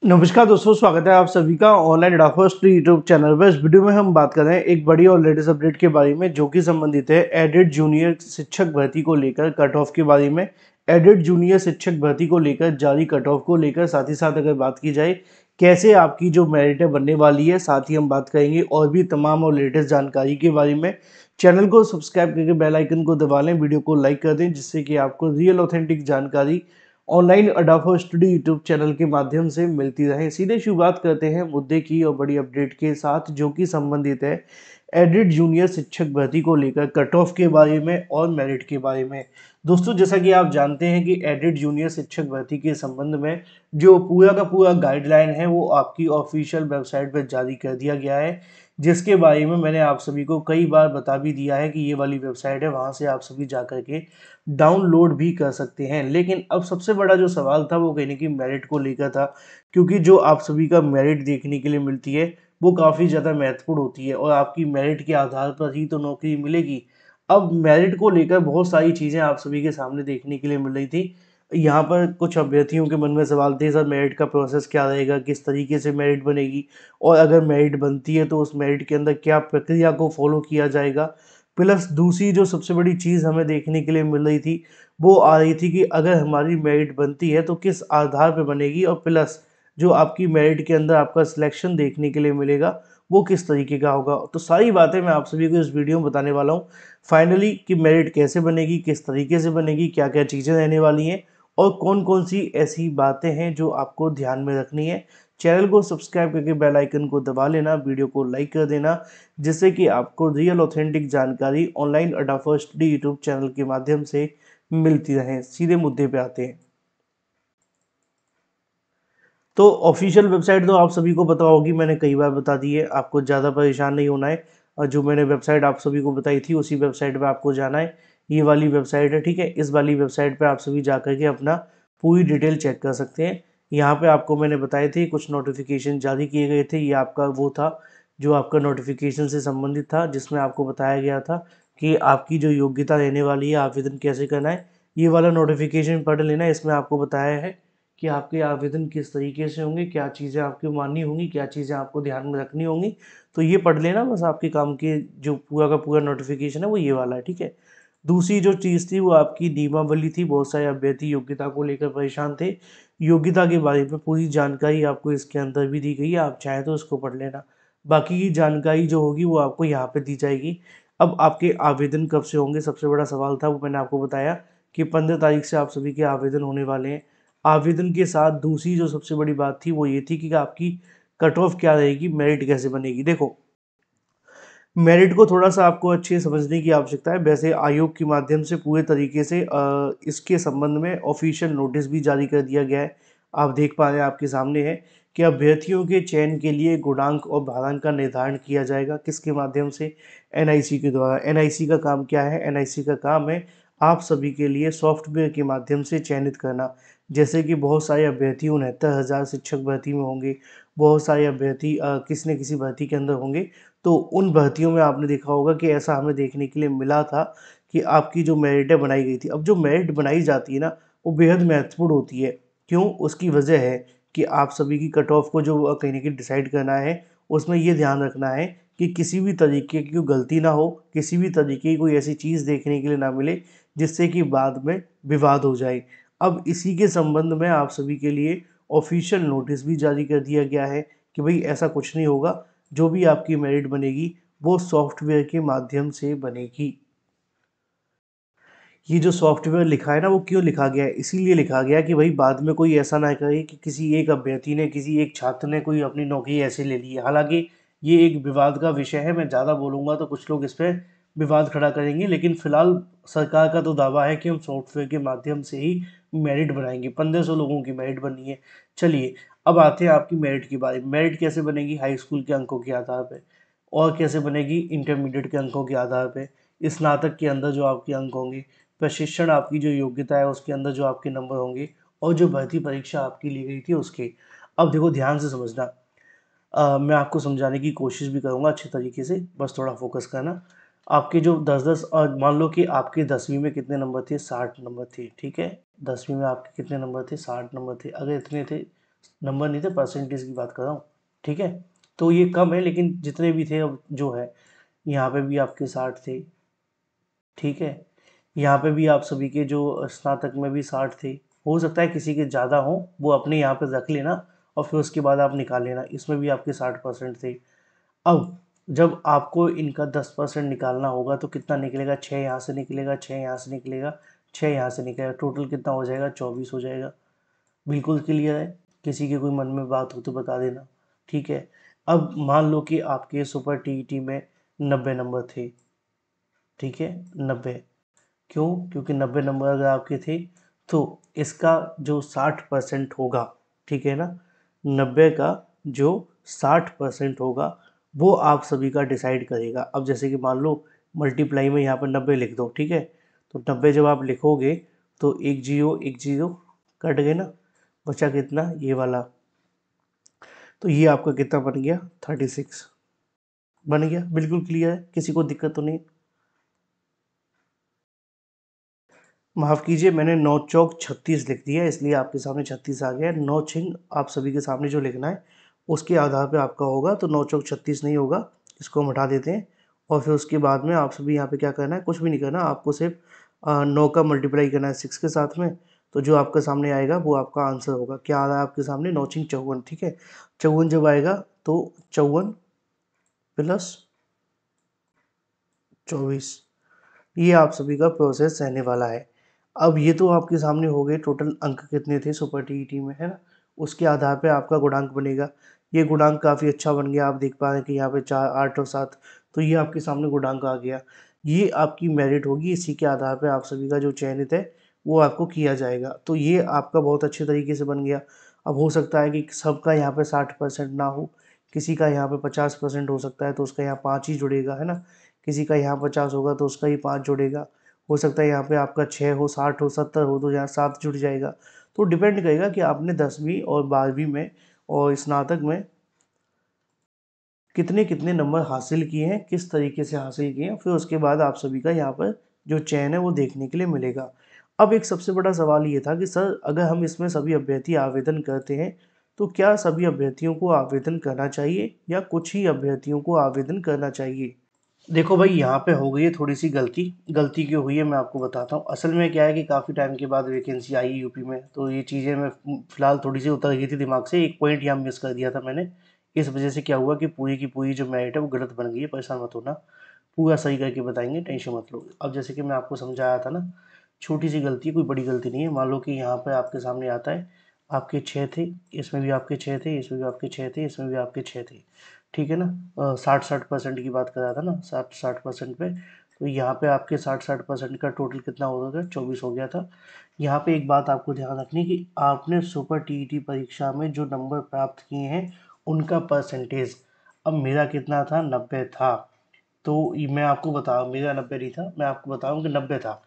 नमस्कार दोस्तों, स्वागत है आप सभी का ऑनलाइन एडाफर्स्ट यूट्यूब चैनल पर। इस वीडियो में हम बात कर रहे हैं एक बड़ी और लेटेस्ट अपडेट के बारे में जो कि संबंधित है एडेड जूनियर शिक्षक भर्ती को लेकर कट ऑफ के बारे में। एडेड जूनियर शिक्षक भर्ती को लेकर जारी कट ऑफ को लेकर साथ ही साथ अगर बात की जाए कैसे आपकी जो मेरिट बनने वाली है, साथ ही हम बात करेंगे और भी तमाम और लेटेस्ट जानकारी के बारे में। चैनल को सब्सक्राइब करके बेल आइकन को दबा लें, वीडियो को लाइक कर दें जिससे कि आपको रियल ऑथेंटिक जानकारी ऑनलाइन अडाफो स्टडी यूट्यूब चैनल के माध्यम से मिलती रहे। सीधे शुरुआत करते हैं मुद्दे की और बड़ी अपडेट के साथ जो कि संबंधित है एडेड जूनियर शिक्षक भर्ती को लेकर कट ऑफ के बारे में और मेरिट के बारे में। दोस्तों, जैसा कि आप जानते हैं कि एडेड जूनियर शिक्षक भर्ती के संबंध में जो पूरा का पूरा गाइडलाइन है वो आपकी ऑफिशियल वेबसाइट पर जारी कर दिया गया है, जिसके बारे में मैंने आप सभी को कई बार बता भी दिया है कि ये वाली वेबसाइट है, वहाँ से आप सभी जा करके डाउनलोड भी कर सकते हैं। लेकिन अब सबसे बड़ा जो सवाल था वो कहने की मेरिट को लेकर था, क्योंकि जो आप सभी का मेरिट देखने के लिए मिलती है वो काफ़ी ज़्यादा महत्वपूर्ण होती है और आपकी मेरिट के आधार पर ही तो नौकरी मिलेगी। अब मेरिट को लेकर बहुत सारी चीज़ें आप सभी के सामने देखने के लिए मिल रही थी। यहाँ पर कुछ अभ्यर्थियों के मन में सवाल थे, सर मेरिट का प्रोसेस क्या रहेगा, किस तरीके से मेरिट बनेगी, और अगर मेरिट बनती है तो उस मेरिट के अंदर क्या प्रक्रिया को फॉलो किया जाएगा। प्लस दूसरी जो सबसे बड़ी चीज़ हमें देखने के लिए मिल रही थी वो आ रही थी कि अगर हमारी मेरिट बनती है तो किस आधार पर बनेगी, और प्लस जो आपकी मेरिट के अंदर आपका सिलेक्शन देखने के लिए मिलेगा वो किस तरीके का होगा। तो सारी बातें मैं आप सभी को इस वीडियो में बताने वाला हूँ फाइनली कि मेरिट कैसे बनेगी, किस तरीके से बनेगी, क्या क्या चीज़ें रहने वाली हैं और कौन कौन सी ऐसी बातें हैं जो आपको ध्यान में रखनी है। चैनल को सब्सक्राइब करके बेल आइकन को दबा लेना, वीडियो को लाइक कर देना जिससे कि आपको रियल ऑथेंटिक जानकारी ऑनलाइन अडाफा स्टडी यूट्यूब चैनल के माध्यम से मिलती रहे। सीधे मुद्दे पे आते हैं। तो ऑफिशियल वेबसाइट तो आप सभी को पता होगी, मैंने कई बार बता दी है, आपको ज़्यादा परेशान नहीं होना है। और जो मैंने वेबसाइट आप सभी को बताई थी उसी वेबसाइट पे आपको जाना है। ये वाली वेबसाइट है, ठीक है। इस वाली वेबसाइट पे आप सभी जा करके अपना पूरी डिटेल चेक कर सकते हैं। यहाँ पे आपको मैंने बताए थे कुछ नोटिफिकेशन जारी किए गए थे। ये आपका वो था जो आपका नोटिफिकेशन से संबंधित था, जिसमें आपको बताया गया था कि आपकी जो योग्यता रहने वाली है, आवेदन कैसे करना है। ये वाला नोटिफिकेशन पढ़ लेना, इसमें आपको बताया है कि आपके आवेदन किस तरीके से होंगे, क्या चीज़ें आपकी माननी होंगी, क्या चीज़ें आपको ध्यान में रखनी होंगी। तो ये पढ़ लेना, बस आपके काम के जो पूरा का पूरा नोटिफिकेशन है वो ये वाला है, ठीक है। दूसरी जो चीज़ थी वो आपकी नियमावली थी। बहुत सारे अभ्यर्थी योग्यता को लेकर परेशान थे। योग्यता के बारे में पूरी जानकारी आपको इसके अंदर भी दी गई है, आप चाहें तो इसको पढ़ लेना। बाकी की जानकारी जो होगी वो आपको यहाँ पे दी जाएगी। अब आपके आवेदन कब से होंगे, सबसे बड़ा सवाल था, वो मैंने आपको बताया कि 15 तारीख से आप सभी के आवेदन होने वाले हैं। आवेदन के साथ दूसरी जो सबसे बड़ी बात थी वो ये थी कि आपकी कट ऑफ क्या रहेगी, मेरिट कैसे बनेगी। देखो, मेरिट को थोड़ा सा आपको अच्छे से समझने की आवश्यकता है। वैसे आयोग के माध्यम से पूरे तरीके से इसके संबंध में ऑफिशियल नोटिस भी जारी कर दिया गया है। आप देख पा रहे हैं, आपके सामने है कि अभ्यर्थियों के चयन के लिए गुणांक और भारांक का निर्धारण किया जाएगा। किसके माध्यम से? एनआईसी के द्वारा। एनआईसी का काम क्या है? एनआईसी का काम है आप सभी के लिए सॉफ्टवेयर के माध्यम से चयनित करना। जैसे कि बहुत सारे अभ्यर्थी 69,000 शिक्षक भर्ती में होंगे, बहुत सारे अभ्यर्थी किसी न किसी भर्ती के अंदर होंगे। तो उन भर्तियों में आपने देखा होगा कि ऐसा हमें देखने के लिए मिला था कि आपकी जो मेरिटें बनाई गई थी। अब जो मेरिट बनाई जाती है ना, वो बेहद महत्वपूर्ण होती है। क्यों? उसकी वजह है कि आप सभी की कट ऑफ को जो कहीं न कहीं डिसाइड करना है, उसमें ये ध्यान रखना है कि किसी भी तरीके की कोई गलती ना हो, किसी भी तरीके की कोई ऐसी चीज़ देखने के लिए ना मिले, जिससे कि बाद में विवाद हो जाए। अब इसी के संबंध में आप सभी के लिए ऑफ़िशियल नोटिस भी जारी कर दिया गया है कि भई ऐसा कुछ नहीं होगा। जो भी आपकी मेरिट बनेगी वो सॉफ्टवेयर के माध्यम से बनेगी। ये जो सॉफ्टवेयर लिखा है ना, वो क्यों लिखा गया है? इसीलिए लिखा गया है कि भाई बाद में कोई ऐसा ना कहे कि किसी एक अभ्यर्थी ने, किसी एक छात्र ने कोई अपनी नौकरी ऐसे ले ली है। हालाँकि ये एक विवाद का विषय है, मैं ज़्यादा बोलूँगा तो कुछ लोग इस पे विवाद खड़ा करेंगे, लेकिन फ़िलहाल सरकार का तो दावा है कि हम सॉफ्टवेयर के माध्यम से ही मेरिट बनाएँगे। 1500 लोगों की मेरिट बनी है। चलिए, अब आते हैं आपकी मेरिट की बारी। मेरिट कैसे बनेगी? हाई स्कूल के अंकों के आधार पे। और कैसे बनेगी? इंटरमीडिएट के अंकों के आधार पे। स्नातक के अंदर जो आपके अंक होंगे, प्रशिक्षण आपकी जो योग्यता है उसके अंदर जो आपके नंबर होंगे, और जो भर्ती परीक्षा आपकी ली गई थी उसके। अब देखो, ध्यान से समझना। मैं आपको समझाने की कोशिश भी करूँगा अच्छे तरीके से, बस थोड़ा फोकस करना। आपके जो 10-10 मान लो कि आपके 10वीं में कितने नंबर थे? 60 नंबर थे, ठीक है। 10वीं में आपके कितने नंबर थे? 60 नंबर थे। अगर इतने थे नंबर नहीं थे, परसेंटेज की बात कर रहा हूँ, ठीक है। तो ये कम है, लेकिन जितने भी थे अब जो है, यहाँ पे भी आपके 60 थे, ठीक है। यहाँ पे भी आप सभी के जो स्नातक में भी 60 थे। हो सकता है किसी के ज़्यादा हो, वो अपने यहाँ पे रख लेना और फिर उसके बाद आप निकाल लेना। इसमें भी आपके 60% थे। अब जब आपको इनका 10% निकालना होगा तो कितना निकलेगा? 6 यहाँ से निकलेगा, 6 यहाँ से निकलेगा, 6 यहाँ से निकलेगा, टोटल कितना हो जाएगा? 24 हो जाएगा। बिल्कुल क्लियर है? किसी के कोई मन में बात हो तो बता देना, ठीक है। अब मान लो कि आपके सुपर टीईटी में 90 नंबर थे, ठीक है, 90। क्यों? क्योंकि 90 नंबर अगर आपके थे तो इसका जो 60% होगा, ठीक है ना, 90 का जो 60% होगा वो आप सभी का डिसाइड करेगा। अब जैसे कि मान लो मल्टीप्लाई में यहाँ पर 90 लिख दो, ठीक है। तो 90 जब आप लिखोगे तो एक जीरो कट गए ना, बचा कितना? ये वाला। तो ये आपका कितना बन गया? 36 बन गया। बिल्कुल क्लियर है? किसी को दिक्कत तो नहीं? माफ़ कीजिए, मैंने 9 चौक 36 लिख दिया, इसलिए आपके सामने 36 आ गया। 9 छिंग आप सभी के सामने जो लिखना है उसके आधार पे आपका होगा, तो 9 चौक 36 नहीं होगा, इसको हम हटा देते हैं। और फिर उसके बाद में आप सभी यहाँ पे क्या करना है? कुछ भी नहीं करना, आपको सिर्फ 9 का मल्टीप्लाई करना है 6 के साथ में। तो जो आपके सामने आएगा वो आपका आंसर होगा। क्या आ रहा है आपके सामने? 9 छिंग 54, ठीक है। 54 जब आएगा तो 54 प्लस 24, ये आप सभी का प्रोसेस रहने वाला है। अब ये तो आपके सामने हो गए टोटल अंक कितने थे सुपर टीईटी में, है ना। उसके आधार पे आपका गुणांक बनेगा। ये गुणांक काफ़ी अच्छा बन गया, आप देख पा रहे हैं कि यहाँ पे 4, 8 और 7, तो ये आपके सामने गुणांक आ गया। ये आपकी मेरिट होगी, इसी के आधार पे आप सभी का जो चयनित है वो आपको किया जाएगा। तो ये आपका बहुत अच्छे तरीके से बन गया। अब हो सकता है कि सबका यहाँ पे 60% ना हो, किसी का यहाँ पे 50% हो सकता है, तो उसका यहाँ 5 ही जुड़ेगा, है ना। किसी का यहाँ 50 होगा तो उसका ही 5 जुड़ेगा। हो सकता है यहाँ पे आपका 6 हो, 60 हो, 70 हो, तो यहाँ 7 जुड़ जाएगा। तो डिपेंड करेगा कि आपने 10वीं और 12वीं में और स्नातक में कितने कितने नंबर हासिल किए हैं, किस तरीके से हासिल किए हैं, फिर उसके बाद आप सभी का यहाँ पर जो चयन है वो देखने के लिए मिलेगा। अब एक सबसे बड़ा सवाल ये था कि सर अगर हम इसमें सभी अभ्यर्थी आवेदन करते हैं तो क्या सभी अभ्यर्थियों को आवेदन करना चाहिए या कुछ ही अभ्यर्थियों को आवेदन करना चाहिए? देखो भाई, यहाँ पे हो गई है थोड़ी सी गलती। गलती क्यों हुई है मैं आपको बताता हूँ। असल में क्या है कि काफ़ी टाइम के बाद वैकेंसी आई है यूपी में, तो ये चीज़ें मैं फिलहाल थोड़ी सी उतर गई थी दिमाग से, एक पॉइंट यहाँ मिस कर दिया था मैंने। इस वजह से क्या हुआ कि पूरी की पूरी जो मेरिट है वो गलत बन गई है। परेशान मत होना, पूरा सही करके बताएंगे, टेंशन मत लो। अब जैसे कि मैं आपको समझाया था ना, छोटी सी गलती है, कोई बड़ी गलती नहीं है। मान लो कि यहाँ पर आपके सामने आता है, आपके 6 थे, इसमें भी आपके 6 थे, इसमें भी आपके 6 थे, इसमें भी आपके 6 थे, ठीक है ना। 60% की बात कर रहा था ना, 60% पे। तो यहाँ पे आपके 60% का टोटल कितना हो गया? 24 हो गया था। यहाँ पे एक बात आपको ध्यान रखनी है कि आपने सुपर टीईटी परीक्षा में जो नंबर प्राप्त किए हैं उनका परसेंटेज, अब मेरा कितना था? 90 था। तो मैं आपको बताऊँ, मेरा 90 नहीं था, मैं आपको बताऊँ कि 90 था।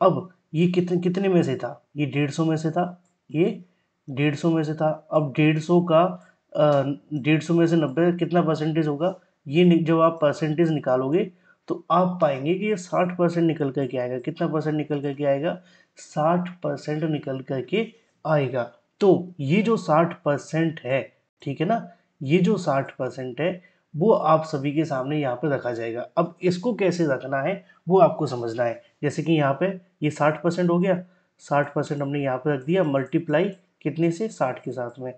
अब ये कितने कितने में से था? ये 150 में से था, ये 150 में से था। अब 150 का 150 में से 90 कितना परसेंटेज होगा? ये जब आप परसेंटेज निकालोगे तो आप पाएंगे कि ये 60% निकल करके आएगा। कितना परसेंट निकल करके आएगा? 60% निकल करके आएगा। तो ये जो 60% है, ठीक है ना, ये जो 60% है वो आप सभी के सामने यहाँ पे रखा जाएगा। अब इसको कैसे रखना है वो आपको समझना है। जैसे कि यहाँ पे ये 60% हो गया, 60% हमने यहाँ पे रख दिया, मल्टीप्लाई कितने से? 60 के साथ में,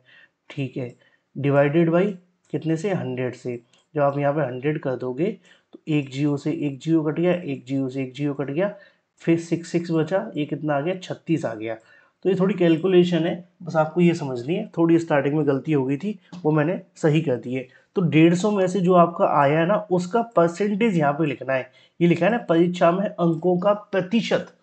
ठीक है। डिवाइडेड बाई कितने से? 100 से। जब आप यहाँ पे 100 कर दोगे तो एक जीरो से एक जीरो कट गया, एक जीरो से एक जीरो कट गया, फिर 6 बचा, ये कितना आ गया? 36 आ गया। तो ये थोड़ी कैलकुलेशन है, बस आपको ये समझनी है। थोड़ी स्टार्टिंग में गलती हो गई थी, वो मैंने सही कर दी है। तो 150 में से जो आपका आया है ना उसका परसेंटेज यहाँ पे लिखना है। ये लिखा है ना, परीक्षा में अंकों का प्रतिशत,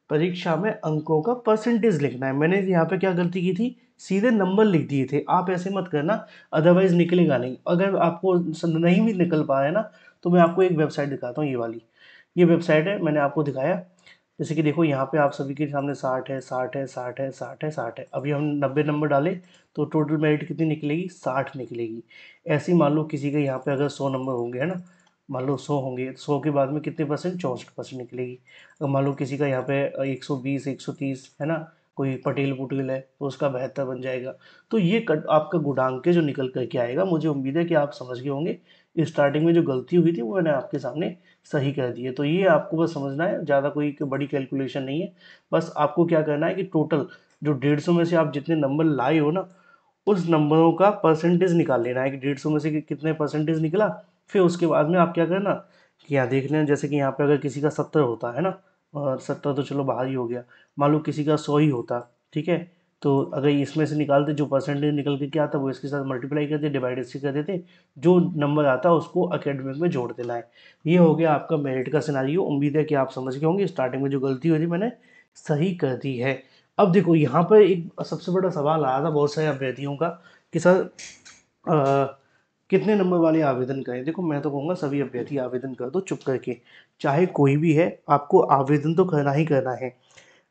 परीक्षा में अंकों का परसेंटेज लिखना है। मैंने यहाँ पे क्या गलती की थी? सीधे नंबर लिख दिए थे। आप ऐसे मत करना, अदरवाइज निकलेगा नहीं। अगर आपको नहीं भी निकल पा रहा है ना, तो मैं आपको एक वेबसाइट दिखाता हूँ, ये वाली, ये वेबसाइट है, मैंने आपको दिखाया। जैसे कि देखो यहाँ पे आप सभी के सामने 60 है, 60 है, 60 है, 60 है, 60 है। अभी हम 90 नंबर डाले तो टोटल मेरिट कितनी निकलेगी? 60 निकलेगी। ऐसे ही मान लो किसी के यहाँ पे अगर 100 नंबर होंगे, है ना, मान लो 100 होंगे, 100 के बाद में कितने परसेंट? 64% निकलेगी। अगर मान लो किसी का यहाँ पे 120, 130, है ना, कोई पटेल पुटेल है तो उसका 72 बन जाएगा। तो ये कट आपका गुणांक जो निकल करके आएगा, मुझे उम्मीद है कि आप समझ गए होंगे। स्टार्टिंग में जो गलती हुई थी वो मैंने आपके सामने सही कर दी है। तो ये आपको बस समझना है, ज़्यादा कोई बड़ी कैलकुलेशन नहीं है। बस आपको क्या करना है कि टोटल जो 150 में से आप जितने नंबर लाए हो ना, उस नंबरों का परसेंटेज निकाल लेना है कि 150 में से कितने परसेंटेज निकला। फिर उसके बाद में आप क्या करना कि यहाँ देख लें, जैसे कि यहाँ पे अगर किसी का 70 होता है ना, और 70 तो चलो बाहर ही हो गया, मान लो किसी का 100 ही होता, ठीक है, तो अगर इसमें से निकालते जो परसेंटेज निकल के क्या आता वो इसके साथ मल्टीप्लाई कर देते, डिवाइड इससे कर देते, जो नंबर आता उसको अकेडमिक में जोड़ देना है। ये हो गया आपका मेरिट का सिनारियो। उम्मीद है कि आप समझ गए होंगे, स्टार्टिंग में जो गलती हुई थी मैंने सही कर दी है। अब देखो यहाँ पर एक सबसे बड़ा सवाल आया था बहुत सारे अभ्यर्थियों का कि सर कितने नंबर वाले आवेदन करें। देखो मैं तो कहूँगा सभी अभ्यर्थी आवेदन कर दो चुप करके, चाहे कोई भी है, आपको आवेदन तो करना ही करना है।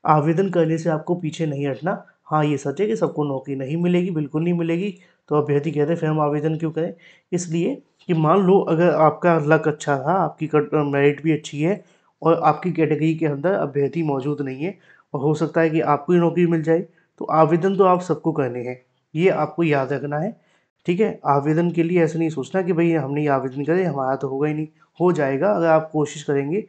आवेदन करने से आपको पीछे नहीं हटना। हाँ ये सच है कि सबको नौकरी नहीं मिलेगी, बिल्कुल नहीं मिलेगी। तो अभ्यर्थी कहते हैं फिर हम आवेदन क्यों करें, इसलिए कि मान लो अगर आपका लक अच्छा था, आपकी मेरिट भी अच्छी है और आपकी कैटेगरी के अंदर अभ्यर्थी मौजूद नहीं है और हो सकता है कि आपको ही नौकरी मिल जाए, तो आवेदन तो आप सबको करने हैं, ये आपको याद रखना है। ठीक है, आवेदन के लिए ऐसा नहीं सोचना कि भाई हमने ये आवेदन करे हमारा तो होगा ही नहीं, हो जाएगा अगर आप कोशिश करेंगे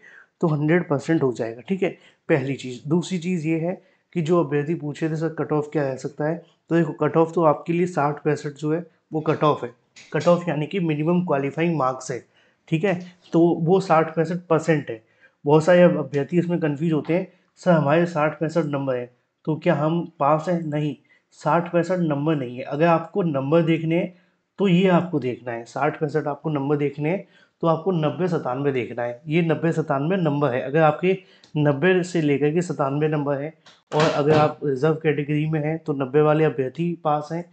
तो 100% हो जाएगा। ठीक है, पहली चीज़। दूसरी चीज़ ये है कि जो अभ्यर्थी पूछे थे सर कट ऑफ क्या रह सकता है, तो देखो कट ऑफ तो आपके लिए 60-65 जो है वो कट ऑफ है। कट ऑफ यानी कि मिनिमम क्वालिफाइंग मार्क्स है। ठीक है, तो वो 60-65% है। बहुत सारे अभ्यर्थी इसमें कन्फ्यूज होते हैं, सर हमारे 60-65 नंबर हैं तो क्या हम पास हैं, नहीं, 60-65 नंबर नहीं है। अगर आपको नंबर देखने हैं तो ये आपको देखना है, 60-65 आपको नंबर देखने हैं तो आपको 90-97 देखना है। ये 90-97 नंबर है। अगर आपके 90 से लेकर के 97 नंबर है और अगर आप रिजर्व कैटेगरी में हैं तो 90 वाले अभ्यर्थी पास हैं।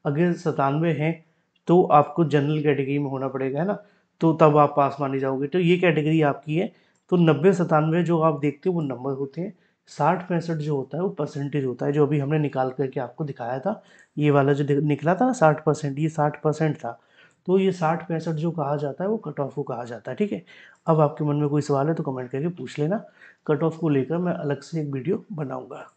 अगर 97 हैं तो आपको जनरल कैटेगरी में होना पड़ेगा, है ना, तो तब आप पास माने जाओगे। तो ये कैटेगरी आपकी है। तो 90-97 जो आप देखते हो वो नंबर होते हैं, 60-65 जो होता है वो परसेंटेज होता है, जो अभी हमने निकाल करके आपको दिखाया था। ये वाला जो निकला था ना 60%, ये 60% था। तो ये 60-65 जो कहा जाता है वो कट ऑफ को कहा जाता है। ठीक है, अब आपके मन में कोई सवाल है तो कमेंट करके पूछ लेना। कट ऑफ को लेकर मैं अलग से एक वीडियो बनाऊंगा।